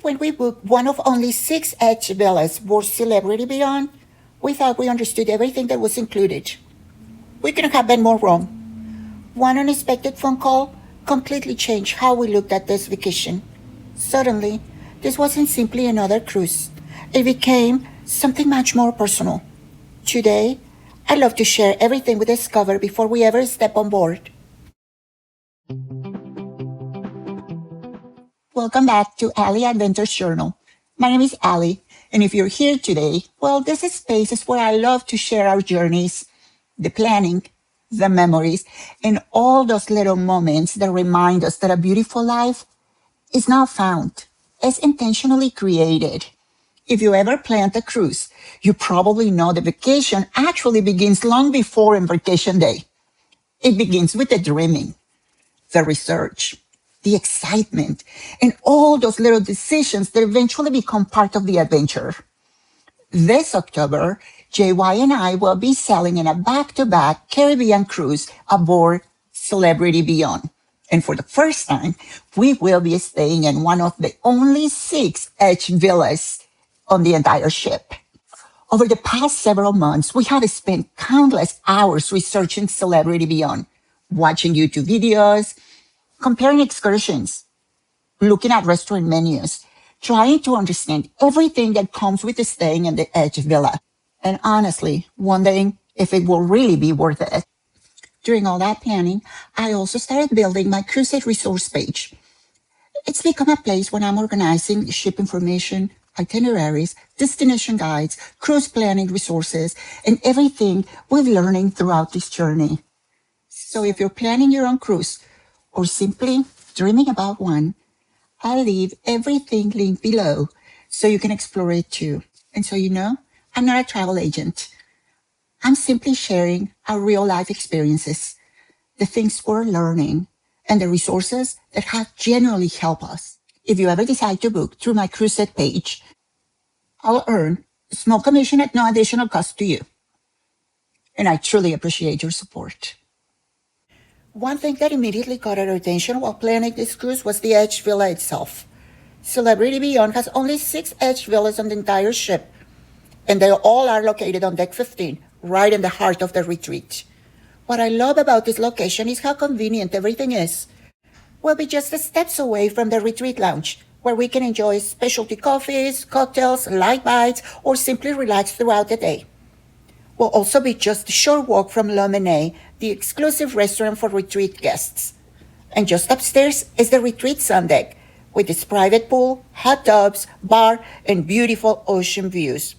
When we booked one of only 6 villas for Celebrity Beyond, we thought we understood everything that was included. We couldn't have been more wrong. One unexpected phone call completely changed how we looked at this vacation. Suddenly, this wasn't simply another cruise. It became something much more personal. Today, I'd love to share everything we discovered before we ever step on board. Welcome back to Allie Adventures Journal. My name is Allie, and if you're here today, well, this space is where I love to share our journeys, the planning, the memories, and all those little moments that remind us that a beautiful life is not found. It's intentionally created. If you ever planned a cruise, you probably know the vacation actually begins long before embarkation day. It begins with the dreaming, the research, the excitement, and all those little decisions that eventually become part of the adventure. This October, JY and I will be sailing in a back-to-back Caribbean cruise aboard Celebrity Beyond. And for the first time, we will be staying in one of the only 6 villas on the entire ship. Over the past several months, we have spent countless hours researching Celebrity Beyond, watching YouTube videos, comparing excursions, looking at restaurant menus, trying to understand everything that comes with staying in the Edge Villa, and honestly, wondering if it will really be worth it. During all that planning, I also started building my cruise resource page. It's become a place where I'm organizing ship information, itineraries, destination guides, cruise planning resources, and everything we're learning throughout this journey. So if you're planning your own cruise, or simply dreaming about one, I'll leave everything linked below so you can explore it too. And so you know, I'm not a travel agent. I'm simply sharing our real life experiences, the things we're learning, and the resources that have genuinely helped us. If you ever decide to book through my cruise set page, I'll earn a small commission at no additional cost to you. And I truly appreciate your support. One thing that immediately caught our attention while planning this cruise was the Edge Villa itself. Celebrity Beyond has only 6 Edge Villas on the entire ship, and they all are located on deck 15, right in the heart of the retreat. What I love about this location is how convenient everything is. We'll be just steps away from the retreat lounge, where we can enjoy specialty coffees, cocktails, light bites, or simply relax throughout the day. We'll also be just a short walk from Le Menet, the exclusive restaurant for retreat guests. And just upstairs is the retreat sun deck, with its private pool, hot tubs, bar, and beautiful ocean views.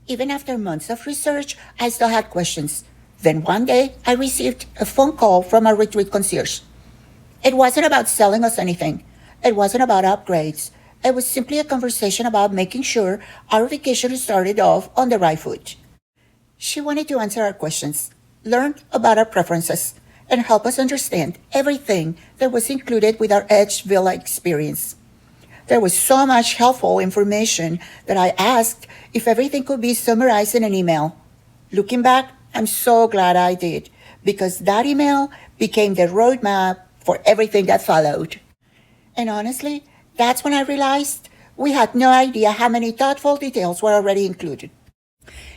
Even after months of research, I still had questions. Then one day, I received a phone call from our retreat concierge. It wasn't about selling us anything. It wasn't about upgrades. It was simply a conversation about making sure our vacation started off on the right foot. She wanted to answer our questions, learn about our preferences, and help us understand everything that was included with our Edge Villa experience. There was so much helpful information that I asked if everything could be summarized in an email. Looking back, I'm so glad I did, because that email became the roadmap for everything that followed. And honestly, that's when I realized we had no idea how many thoughtful details were already included.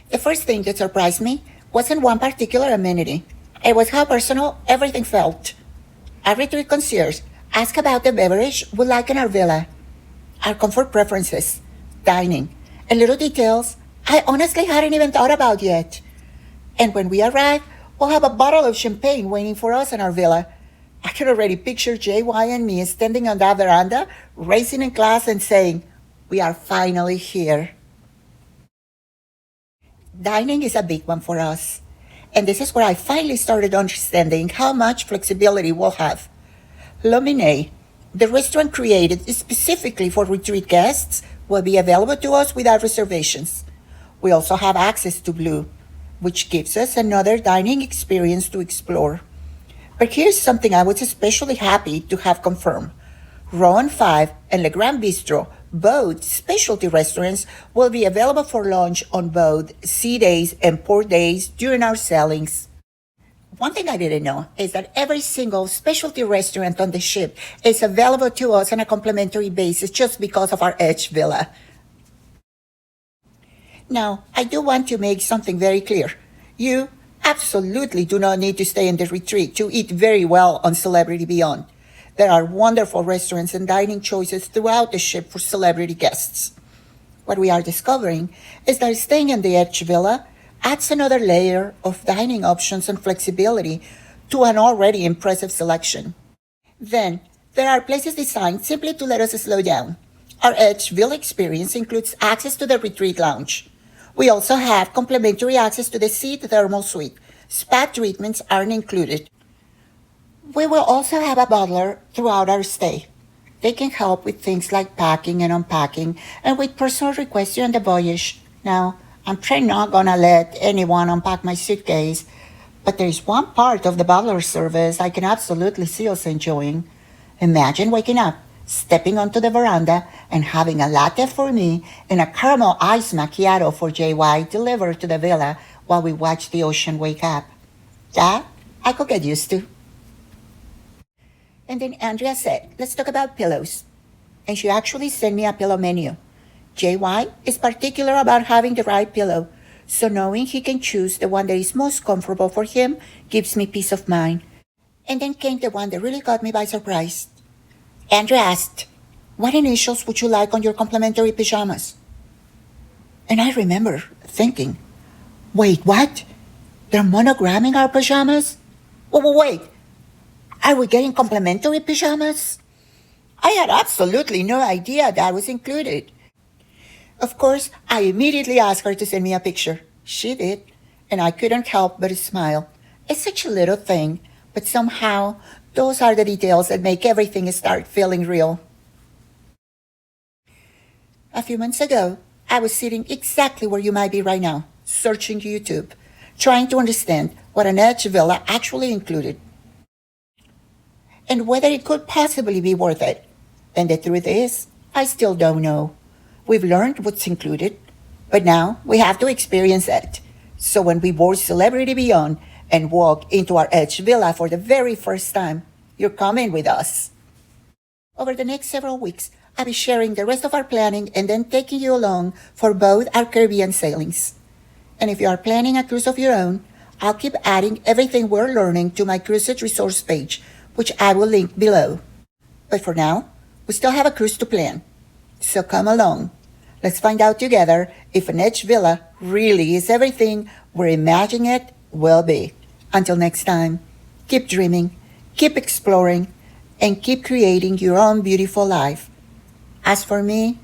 The first thing that surprised me wasn't one particular amenity. It was how personal everything felt. Our retreat concierge asked about the beverage we like in our villa, our comfort preferences, dining, and little details I honestly hadn't even thought about yet. And when we arrive, we'll have a bottle of champagne waiting for us in our villa. I can already picture JY and me standing on that veranda, raising a glass and saying, "We are finally here." Dining is a big one for us. And this is where I finally started understanding how much flexibility we'll have. Le Menet, the restaurant created specifically for retreat guests, will be available to us without reservations. We also have access to Blue, which gives us another dining experience to explore. But here's something I was especially happy to have confirmed. Rowan 5 and Le Grand Bistro, both specialty restaurants, will be available for lunch on both sea days and port days during our sailings. One thing I didn't know is that every single specialty restaurant on the ship is available to us on a complimentary basis just because of our Edge Villa. Now, I do want to make something very clear. You absolutely do not need to stay in the retreat to eat very well on Celebrity Beyond. There are wonderful restaurants and dining choices throughout the ship for celebrity guests. What we are discovering is that staying in the Edge Villa adds another layer of dining options and flexibility to an already impressive selection. Then, there are places designed simply to let us slow down. Our Edge Villa experience includes access to the retreat lounge. We also have complimentary access to the Seat Thermal Suite. Spa treatments aren't included. We will also have a butler throughout our stay. They can help with things like packing and unpacking and with personal requests during the voyage. Now, I'm probably not gonna let anyone unpack my suitcase, but there's one part of the butler service I can absolutely see us enjoying. Imagine waking up, stepping onto the veranda, and having a latte for me and a caramel iced macchiato for JY delivered to the villa while we watch the ocean wake up. That I could get used to. And then Andrea said, let's talk about pillows. And she actually sent me a pillow menu. JY is particular about having the right pillow, so knowing he can choose the one that is most comfortable for him gives me peace of mind. And then came the one that really caught me by surprise. Andrea asked, what initials would you like on your complimentary pajamas? And I remember thinking, wait, what? They're monogramming our pajamas? Wait, are we getting complimentary pajamas? I had absolutely no idea that was included. Of course, I immediately asked her to send me a picture. She did, and I couldn't help but smile. It's such a little thing, but somehow those are the details that make everything start feeling real. A few months ago, I was sitting exactly where you might be right now, searching YouTube, trying to understand what an Edge Villa actually included and whether it could possibly be worth it. And the truth is, I still don't know. We've learned what's included, but now we have to experience it. So when we board Celebrity Beyond and walk into our Edge Villa for the very first time, you're coming with us. Over the next several weeks, I'll be sharing the rest of our planning and then taking you along for both our Caribbean sailings. And if you are planning a cruise of your own, I'll keep adding everything we're learning to my cruisage resource page, which I will link below. But for now, we still have a cruise to plan. So come along. Let's find out together if an Edge Villa really is everything we're imagining it will be. Until next time, keep dreaming, keep exploring, and keep creating your own beautiful life. As for me,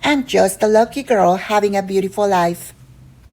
I'm just a lucky girl having a beautiful life.